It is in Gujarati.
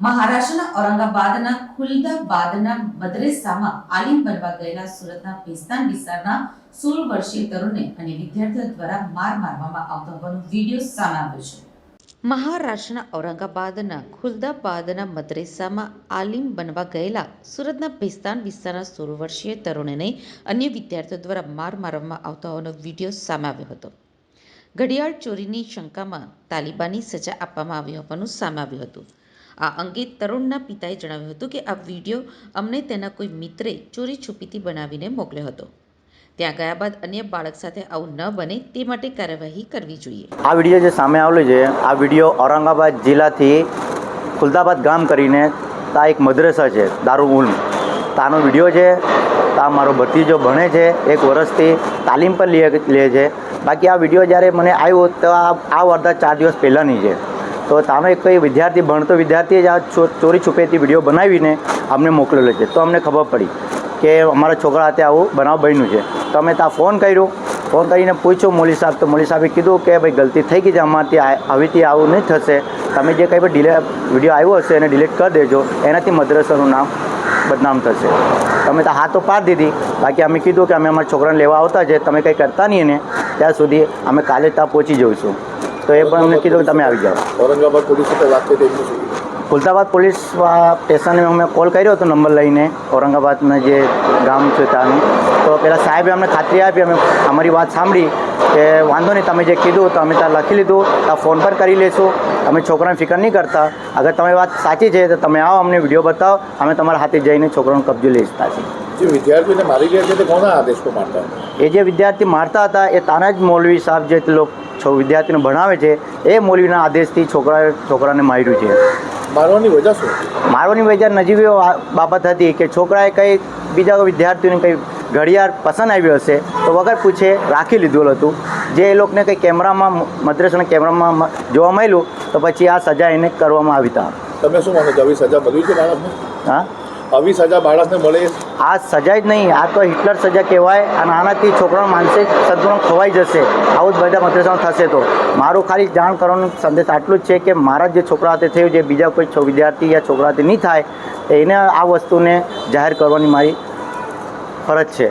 મહારાષ્ટ્રના ઔરંગાબાદના ખુલદાબાદના મદ્રેસામાં આલિમ બનવા ગયેલા સુરતના ભેસ્તાન વિસ્તારના 16 વર્ષીય તરુણને અને વિદ્યાર્થીઓ દ્વારા મારવામાં આવતો હોવાનો વિડીયો સામે આવ્યો છે. મહારાષ્ટ્રના ઔરંગાબાદના ખુલદાબાદના મદ્રેસામાં આલિમ બનવા ગયેલા સુરતના ભેસ્તાન વિસ્તારના 16 વર્ષીય તરુણને અન્ય વિદ્યાર્થીઓ દ્વારા મારવામાં આવતો હોવાનો વિડીયો સામે આવ્યો હતો. ઘડિયાળ ચોરીની શંકામાં તાલિબાની સજા આપવામાં આવી હોવાનું સામે આવ્યું હતું. આ અંગે તરુણના પિતાએ જણાવ્યું હતું કે આ વિડીયો અમને તેના કોઈ મિત્રે ચોરી છુપીથી બનાવીને મોકલ્યો હતો. ત્યાં ગયા બાદ અન્ય બાળક સાથે આવું ન બને તે માટે કાર્યવાહી કરવી જોઈએ. આ વિડીયો જે સામે આવેલો છે, આ વિડીયો ઔરંગાબાદ જિલ્લાથી ખુલદાબાદ ગામ કરીને ત્યાં એક મદ્રસા છે દારૂલ ઉલ્મ, ત્યાંનો વિડીયો છે. ત્યાં મારો ભત્રીજો ભણે છે, 1 વર્ષથી તાલીમ પર લે છે. બાકી આ વિડીયો જ્યારે મને આવ્યો તો આ વારદાત 4 દિવસ પહેલાંની છે. તો તાનો એક કોઈ વિદ્યાર્થી ભણતો વિદ્યાર્થીએ જ આ ચોરી છુપેથી વિડીયો બનાવીને અમને મોકલેલો છે. તો અમને ખબર પડી કે અમારા છોકરા હાથે આવું બનાવ બન્યું છે. તો અમે ત્યાં ફોન કરીને પૂછ્યું મોલી સાહેબ, તો મોલી સાહેબે કીધું કે ભાઈ ગલતી થઈ ગઈ છે, અમારાથી હવેથી આવું નહીં થશે, તમે જે કંઈ પણ વિડીયો આવ્યો હશે એને ડિલીટ કરી દેજો, એનાથી મદ્રસાનું નામ બદનામ થશે. તમે તો હા તો પાડી દીધી. બાકી અમે કીધું કે અમે અમારા છોકરાને લેવા આવતા છે, તમે કંઈ કરતા નહીં એને ત્યાં સુધી અમે કાલે ત્યાં પહોંચી જઈશું. તો એ પણ અમને કીધું કે તમે આવી જાઓ. ઔરંગાબાદ પોલીસ સાથે વાત કરી હતી. ખુલદાબાદ પોલીસ સ્ટેશને અમે કોલ કર્યો હતો નંબર લઈને, ઔરંગાબાદના જે ગામ છે ત્યાંનું. તો પેલા સાહેબે અમને ખાતરી આપી, અમે અમારી વાત સાંભળી કે વાંધો નહીં, તમે જે કીધું તો અમે ત્યાં લખી લીધું, ત્યાં ફોન પર કરી લઈશું, અમે છોકરાને ફિકર નહીં કરતા. અગર તમારી વાત સાચી છે તો તમે આવો, અમને વિડીયો બતાવો, અમે તમારા હાથે જઈને છોકરાનો કબજો લઈ શકતા છીએ. જે વિદ્યાર્થીને મારી ગયા છે તે કોના આદેશ પર મારતા હતા? એ જે વિદ્યાર્થી મારતા હતા એ તાના જ મૌલવી સાહેબ જે વિદ્યાર્થીને ભણાવે છે એ મૌલવીના આદેશથી છોકરાને માર્યું છે. મારવાની વજહ શું? મારવાની વજહ નજીવી બાબત હતી કે છોકરાએ કંઈ બીજા વિદ્યાર્થીઓને કંઈ ઘડિયાળ પસંદ આવ્યો હશે તો વગર પૂછે રાખી લીધું હતું. જે એ લોકોને કંઈ કેમેરામાં મદ્રસાના કેમેરામાં જોવા મળ્યું તો પછી આ સજા એને કરવામાં આવી હતા. તમે શું માનો છો, આવી સજા મળવી છે બાળકને? હા, આવી સજા બાળકને મળે? આ સજા જ નહીં, આ તો હિટલર સજા કહેવાય. અને આનાથી છોકરાનો માનસિક સંતુલન ખોવાઈ જશે. આવું જ બધા મદ્રસામાં થશે. તો મારું ખાલી જાણ કરવાનો સંદેશ આટલું જ છે કે મારા જે છોકરા હાથે થયું, જે બીજા કોઈ વિદ્યાર્થી યા છોકરા હાથે નહીં થાય, એને આ વસ્તુને જાહેર કરવાની મારી ફરજ છે.